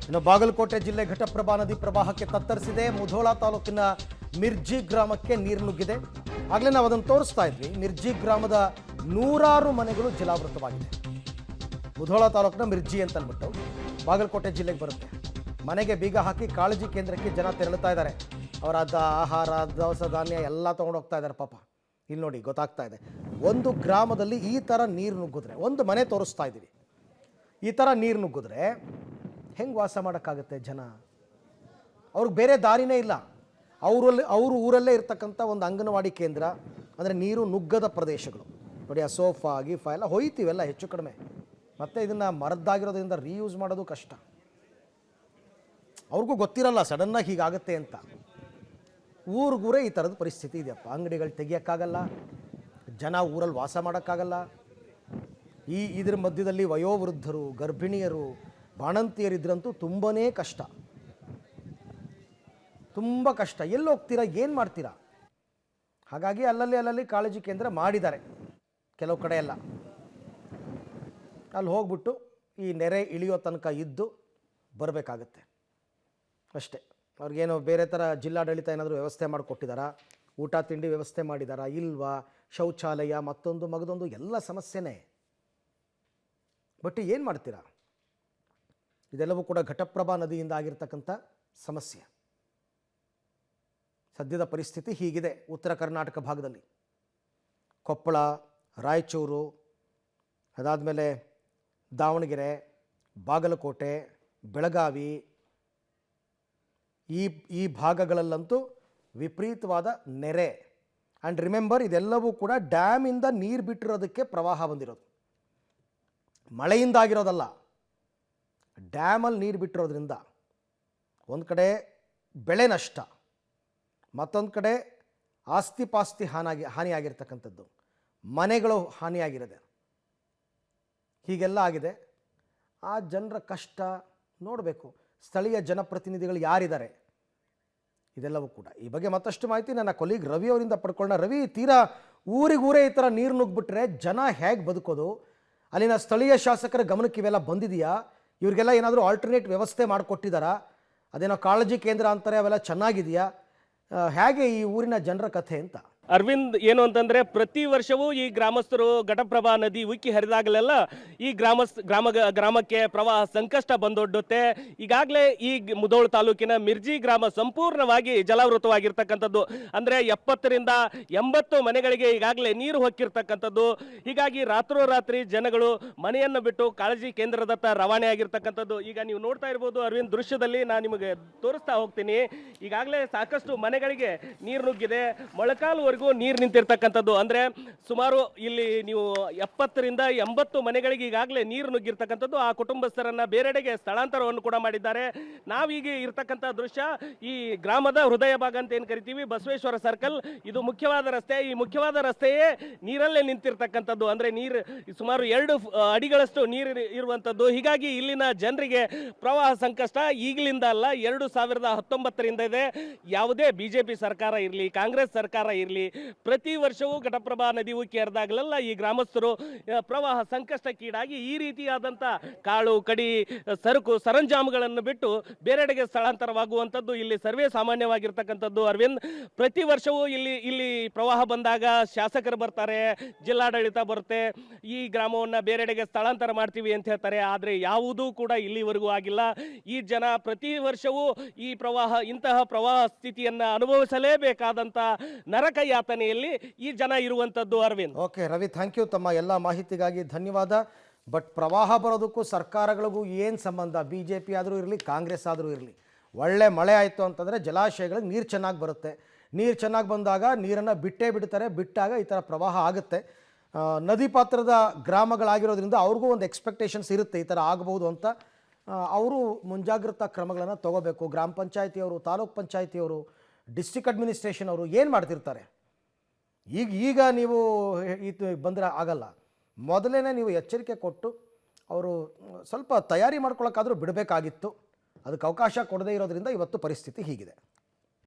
ಇನ್ನು ಬಾಗಲಕೋಟೆ ಜಿಲ್ಲೆ ಘಟಪ್ರಭಾ ನದಿ ಪ್ರವಾಹಕ್ಕೆ ತತ್ತರಿಸಿದೆ. ಮುಧೋಳ ತಾಲೂಕಿನ ಮಿರ್ಜಿ ಗ್ರಾಮಕ್ಕೆ ನೀರು ನುಗ್ಗಿದೆ. ಆಗಲೇ ನಾವು ಅದನ್ನು ತೋರಿಸ್ತಾ ಇದ್ವಿ. ಮಿರ್ಜಿ ಗ್ರಾಮದ ನೂರಾರು ಮನೆಗಳು ಜಲಾವೃತವಾಗಿದೆ. ಮುಧೋಳ ತಾಲೂಕಿನ ಮಿರ್ಜಿ ಅಂತ ಅಂದ್ಬಿಟ್ಟು ಬಾಗಲಕೋಟೆ ಜಿಲ್ಲೆಗೆ ಬರುತ್ತೆ. ಮನೆಗೆ ಬೀಗ ಹಾಕಿ ಕಾಳಜಿ ಕೇಂದ್ರಕ್ಕೆ ಜನ ತೆರಳುತ್ತಾ ಇದ್ದಾರೆ. ಅವರ ಆಹಾರ, ದವಸ ಧಾನ್ಯ ಎಲ್ಲ ತೊಗೊಂಡು ಹೋಗ್ತಾ ಇದ್ದಾರೆ ಪಾಪ. ಇಲ್ಲಿ ನೋಡಿ ಗೊತ್ತಾಗ್ತಾ ಇದೆ. ಒಂದು ಗ್ರಾಮದಲ್ಲಿ ಈ ಥರ ನೀರು ನುಗ್ಗಿದ್ರೆ, ಒಂದು ಮನೆ ತೋರಿಸ್ತಾ ಇದ್ದೀವಿ, ಈ ಥರ ನೀರು ನುಗ್ಗಿದ್ರೆ ಹೆಂಗೆ ವಾಸ ಮಾಡೋಕ್ಕಾಗುತ್ತೆ ಜನ? ಅವ್ರಿಗೆ ಬೇರೆ ದಾರಿನೇ ಇಲ್ಲ. ಅವ್ರ ಊರಲ್ಲೇ ಇರ್ತಕ್ಕಂಥ ಒಂದು ಅಂಗನವಾಡಿ ಕೇಂದ್ರ, ಅಂದರೆ ನೀರು ನುಗ್ಗದ ಪ್ರದೇಶಗಳು ನೋಡಿ. ಆ ಸೋಫಾ ಗೀಫಾ ಎಲ್ಲ ಹೊಯ್ತೀವೆಲ್ಲ ಹೆಚ್ಚು ಕಡಿಮೆ. ಮತ್ತು ಇದನ್ನು ಮರದ್ದಾಗಿರೋದ್ರಿಂದ ರೀಯೂಸ್ ಮಾಡೋದು ಕಷ್ಟ. ಅವ್ರಿಗೂ ಗೊತ್ತಿರಲ್ಲ ಸಡನ್ನಾಗಿ ಹೀಗಾಗುತ್ತೆ ಅಂತ. ಊರಿಗೂರೇ ಈ ಥರದ ಪರಿಸ್ಥಿತಿ ಇದೆಯಪ್ಪ. ಅಂಗಡಿಗಳು ತೆಗಿಯೋಕ್ಕಾಗಲ್ಲ, ಜನ ಊರಲ್ಲಿ ವಾಸ ಮಾಡೋಕ್ಕಾಗಲ್ಲ. ಇದ್ರ ಮಧ್ಯದಲ್ಲಿ ವಯೋವೃದ್ಧರು, ಗರ್ಭಿಣಿಯರು, ಬಾಣಂತಿಯರಿದ್ರಂತೂ ತುಂಬಾ ಕಷ್ಟ, ತುಂಬ ಕಷ್ಟ. ಎಲ್ಲಿ ಹೋಗ್ತೀರಾ, ಏನು ಮಾಡ್ತೀರಾ? ಹಾಗಾಗಿ ಅಲ್ಲಲ್ಲಿ ಕಾಳಜಿ ಕೇಂದ್ರ ಮಾಡಿದ್ದಾರೆ ಕೆಲವು ಕಡೆ ಎಲ್ಲ. ಅಲ್ಲಿ ಹೋಗ್ಬಿಟ್ಟು ಈ ನೆರೆ ಇಳಿಯೋ ತನಕ ಇದ್ದು ಬರಬೇಕಾಗತ್ತೆ ಅಷ್ಟೇ. ಅವ್ರಿಗೇನು ಬೇರೆ ಥರ ಜಿಲ್ಲಾಡಳಿತ ಏನಾದರೂ ವ್ಯವಸ್ಥೆ ಮಾಡಿಕೊಟ್ಟಿದ್ದಾರಾ? ಊಟ ತಿಂಡಿ ವ್ಯವಸ್ಥೆ ಮಾಡಿದಾರಾ ಇಲ್ವಾ? ಶೌಚಾಲಯ ಮತ್ತೊಂದು ಮಗದೊಂದು ಎಲ್ಲ ಸಮಸ್ಯೆನೇ. ಬಟ್ ಏನು ಮಾಡ್ತೀರಾ? ಇದೆಲ್ಲವೂ ಕೂಡ ಘಟಪ್ರಭಾ ನದಿಯಿಂದ ಆಗಿರ್ತಕ್ಕಂಥ ಸಮಸ್ಯೆ. ಸದ್ಯದ ಪರಿಸ್ಥಿತಿ ಹೀಗಿದೆ ಉತ್ತರ ಕರ್ನಾಟಕ ಭಾಗದಲ್ಲಿ. ಕೊಪ್ಪಳ, ರಾಯಚೂರು, ಅದಾದಮೇಲೆ ದಾವಣಗೆರೆ, ಬಾಗಲಕೋಟೆ, ಬೆಳಗಾವಿ, ಈ ಭಾಗಗಳಲ್ಲಂತೂ ವಿಪರೀತವಾದ ನೆರೆ. ಆ್ಯಂಡ್ ರಿಮೆಂಬರ್, ಇದೆಲ್ಲವೂ ಕೂಡ ಡ್ಯಾಮಿಂದ ನೀರು ಬಿಟ್ಟಿರೋದಕ್ಕೆ ಪ್ರವಾಹ ಬಂದಿರೋದು, ಮಳೆಯಿಂದ ಆಗಿರೋದಲ್ಲ. ಡ್ಯಾಮಲ್ಲಿ ನೀರು ಬಿಟ್ಟಿರೋದ್ರಿಂದ ಒಂದು ಕಡೆ ಬೆಳೆ ನಷ್ಟ, ಮತ್ತೊಂದು ಕಡೆ ಆಸ್ತಿ ಪಾಸ್ತಿ ಹಾನಿಯಾಗಿರ್ತಕ್ಕಂಥದ್ದು, ಮನೆಗಳು ಹಾನಿಯಾಗಿರೋದೆ, ಹೀಗೆಲ್ಲ ಆಗಿದೆ. ಆ ಜನರ ಕಷ್ಟ ನೋಡಬೇಕು. ಸ್ಥಳೀಯ ಜನಪ್ರತಿನಿಧಿಗಳು ಯಾರಿದ್ದಾರೆ, ಇದೆಲ್ಲವೂ ಕೂಡ. ಈ ಬಗ್ಗೆ ಮತ್ತಷ್ಟು ಮಾಹಿತಿ ನನ್ನ ಕೊಲೀಗ್ ರವಿ ಅವರಿಂದ ಪಡ್ಕೊಳ್ಳೋಣ. ರವಿ, ತೀರಾ ಊರಿಗೂರೇ ಈ ಥರ ನೀರು ನುಗ್ಗಿಬಿಟ್ರೆ ಜನ ಹೇಗೆ ಬದುಕೋದು? ಅಲ್ಲಿನ ಸ್ಥಳೀಯ ಶಾಸಕರ ಗಮನಕ್ಕೆ ಇವೆಲ್ಲ ಬಂದಿದೆಯಾ? ಇವರಿಗೆಲ್ಲ ಏನಾದರೂ ಆಲ್ಟರ್ನೇಟ್ ವ್ಯವಸ್ಥೆ ಮಾಡಿಕೊಟ್ಟಿದ್ದಾರಾ? ಅದೇನೋ ಕಾಳಜಿ ಕೇಂದ್ರ ಅಂತಾರೆ, ಅವೆಲ್ಲ ಚೆನ್ನಾಗಿದೆಯಾ? ಹೇಗೆ ಈ ಊರಿನ ಜನರ ಕಥೆ ಅಂತ? ಅರವಿಂದ್, ಏನು ಅಂತಂದ್ರೆ ಪ್ರತಿ ವರ್ಷವೂ ಈ ಗ್ರಾಮಸ್ಥರು ಘಟಪ್ರಭಾ ನದಿ ಉಕ್ಕಿ ಹರಿದಾಗಲೆಲ್ಲ ಈ ಗ್ರಾಮಕ್ಕೆ ಪ್ರವಾಹ ಸಂಕಷ್ಟ ಬಂದೊಡ್ಡುತ್ತೆ. ಈಗಾಗಲೇ ಈ ಮುಧೋಳ ತಾಲೂಕಿನ ಮಿರ್ಜಿ ಗ್ರಾಮ ಸಂಪೂರ್ಣವಾಗಿ ಜಲಾವೃತವಾಗಿರ್ತಕ್ಕಂಥದ್ದು. ಅಂದ್ರೆ 70ರಿಂದ 80 ಮನೆಗಳಿಗೆ ಈಗಾಗಲೇ ನೀರು ಹೊಕ್ಕಿರ್ತಕ್ಕಂಥದ್ದು. ಹೀಗಾಗಿ ರಾತ್ರೋರಾತ್ರಿ ಜನಗಳು ಮನೆಯನ್ನು ಬಿಟ್ಟು ಕಾಳಜಿ ಕೇಂದ್ರದತ್ತ ರವಾನೆ ಆಗಿರ್ತಕ್ಕಂಥದ್ದು. ಈಗ ನೀವು ನೋಡ್ತಾ ಇರ್ಬೋದು ಅರವಿಂದ್, ದೃಶ್ಯದಲ್ಲಿ ನಾನು ನಿಮಗೆ ತೋರಿಸ್ತಾ ಹೋಗ್ತೀನಿ. ಈಗಾಗಲೇ ಸಾಕಷ್ಟು ಮನೆಗಳಿಗೆ ನೀರು ನುಗ್ಗಿದೆ, ಮೊಳಕಾಲು ನೀರು ನಿಂತಿರ್ತಕ್ಕಂಥದ್ದು. ಅಂದ್ರೆ ಸುಮಾರು ಇಲ್ಲಿ ನೀವು 70ರಿಂದ 80 ಮನೆಗಳಿಗೆ ಈಗಾಗಲೇ ನೀರು ನುಗ್ಗಿರ್ತಕ್ಕಂಥದ್ದು. ಆ ಕುಟುಂಬಸ್ಥರನ್ನ ಬೇರೆಡೆಗೆ ಸ್ಥಳಾಂತರವನ್ನು ಕೂಡ ಮಾಡಿದ್ದಾರೆ. ನಾವೀಗ ಇರ್ತಕ್ಕಂಥ ದೃಶ್ಯ ಈ ಗ್ರಾಮದ ಹೃದಯ ಭಾಗ ಅಂತ ಏನು ಕರಿತೀವಿ, ಬಸವೇಶ್ವರ ಸರ್ಕಲ್, ಇದು ಮುಖ್ಯವಾದ ರಸ್ತೆ. ಈ ಮುಖ್ಯವಾದ ರಸ್ತೆಯೇ ನೀರಲ್ಲೇ ನಿಂತಿರ್ತಕ್ಕಂಥದ್ದು. ಅಂದ್ರೆ ನೀರು ಸುಮಾರು 2 ಅಡಿಗಳಷ್ಟು ನೀರು ಇರುವಂಥದ್ದು. ಹೀಗಾಗಿ ಇಲ್ಲಿನ ಜನರಿಗೆ ಪ್ರವಾಹ ಸಂಕಷ್ಟ ಈಗಲಿಂದ ಅಲ್ಲ, 2019ರಿಂದ ಇದೆ. ಯಾವುದೇ ಬಿಜೆಪಿ ಸರ್ಕಾರ ಇರಲಿ, ಕಾಂಗ್ರೆಸ್ ಸರ್ಕಾರ ಇರಲಿ, ಪ್ರತಿ ವರ್ಷವೂ ಘಟಪ್ರಭಾ ನದಿ ಉಕ್ಕಿ ಹರಿದಾಗಲೆಲ್ಲ ಈ ಗ್ರಾಮಸ್ಥರು ಪ್ರವಾಹ ಸಂಕಷ್ಟಕ್ಕೀಡಾಗಿ ಈ ರೀತಿಯಾದಂಥ ಕಾಳು ಕಡಿ ಸರಕು ಸರಂಜಾಮುಗಳನ್ನು ಬಿಟ್ಟು ಬೇರೆಡೆಗೆ ಸ್ಥಳಾಂತರವಾಗುವಂಥದ್ದು ಇಲ್ಲಿ ಸರ್ವೇ ಸಾಮಾನ್ಯವಾಗಿರ್ತಕ್ಕಂಥದ್ದು. ಅರವಿಂದ್, ಪ್ರತಿ ವರ್ಷವೂ ಇಲ್ಲಿ ಪ್ರವಾಹ ಬಂದಾಗ ಶಾಸಕರು ಬರ್ತಾರೆ, ಜಿಲ್ಲಾಡಳಿತ ಬರುತ್ತೆ, ಈ ಗ್ರಾಮವನ್ನು ಬೇರೆಡೆಗೆ ಸ್ಥಳಾಂತರ ಮಾಡ್ತೀವಿ ಅಂತ ಹೇಳ್ತಾರೆ. ಆದರೆ ಯಾವುದೂ ಕೂಡ ಇಲ್ಲಿವರೆಗೂ ಆಗಿಲ್ಲ. ಈ ಜನ ಪ್ರತಿ ವರ್ಷವೂ ಇಂತಹ ಪ್ರವಾಹ ಸ್ಥಿತಿಯನ್ನು ಅನುಭವಿಸಲೇಬೇಕಾದಂಥ ನರಕ ಯಾತನೆಯಲ್ಲಿ ಈ ಜನ ಇರುವಂತದ್ದು. Arvind, okay Ravi, thank you. ತಮ್ಮ ಎಲ್ಲ ಮಾಹಿತಿಗಾಗಿ ಧನ್ಯವಾದ. ಬಟ್ ಪ್ರವಾಹ ಬರೋದಕ್ಕೂ ಸರ್ಕಾರಗಳಿಗೂ ಏನು ಸಂಬಂಧ? BJP ಆದರೂ ಇರಲಿ, ಕಾಂಗ್ರೆಸ್ ಆದರೂ ಇರಲಿ, ಒಳ್ಳೆ ಮಳೆ ಆಯಿತು ಅಂತಂದರೆ ಜಲಾಶಯಗಳಿಗೆ ನೀರು ಚೆನ್ನಾಗಿ ಬರುತ್ತೆ. ನೀರು ಚೆನ್ನಾಗಿ ಬಂದಾಗ ನೀರನ್ನು ಬಿಟ್ಟೇ ಬಿಡ್ತಾರೆ. ಬಿಟ್ಟಾಗ ಈ ಥರ ಪ್ರವಾಹ ಆಗುತ್ತೆ. ನದಿ ಪಾತ್ರದ ಗ್ರಾಮಗಳಾಗಿರೋದ್ರಿಂದ ಅವ್ರಿಗೂ ಒಂದು ಎಕ್ಸ್ಪೆಕ್ಟೇಷನ್ಸ್ ಇರುತ್ತೆ, ಈ ಥರ ಆಗಬಹುದು ಅಂತ. ಅವರು ಮುಂಜಾಗ್ರತಾ ಕ್ರಮಗಳನ್ನು ತಗೋಬೇಕು. ಗ್ರಾಮ ಪಂಚಾಯತಿಯವರು, ತಾಲೂಕ್ ಪಂಚಾಯತಿಯವರು, ಡಿಸ್ಟ್ರಿಕ್ಟ್ ಅಡ್ಮಿನಿಸ್ಟ್ರೇಷನ್ ಅವರು ಏನು ಮಾಡ್ತಿರ್ತಾರೆ? ಈಗ ನೀವು ಇದು ಬಂದರೆ ಆಗಲ್ಲ. ಮೊದಲೇ ನೀವು ಎಚ್ಚರಿಕೆ ಕೊಟ್ಟು ಅವರು ಸ್ವಲ್ಪ ತಯಾರಿ ಮಾಡ್ಕೊಳ್ಳೋಕ್ಕಾದರೂ ಬಿಡಬೇಕಾಗಿತ್ತು. ಅದಕ್ಕೆ ಅವಕಾಶ ಕೊಡದೇ ಇರೋದ್ರಿಂದ ಇವತ್ತು ಪರಿಸ್ಥಿತಿ ಹೀಗಿದೆ.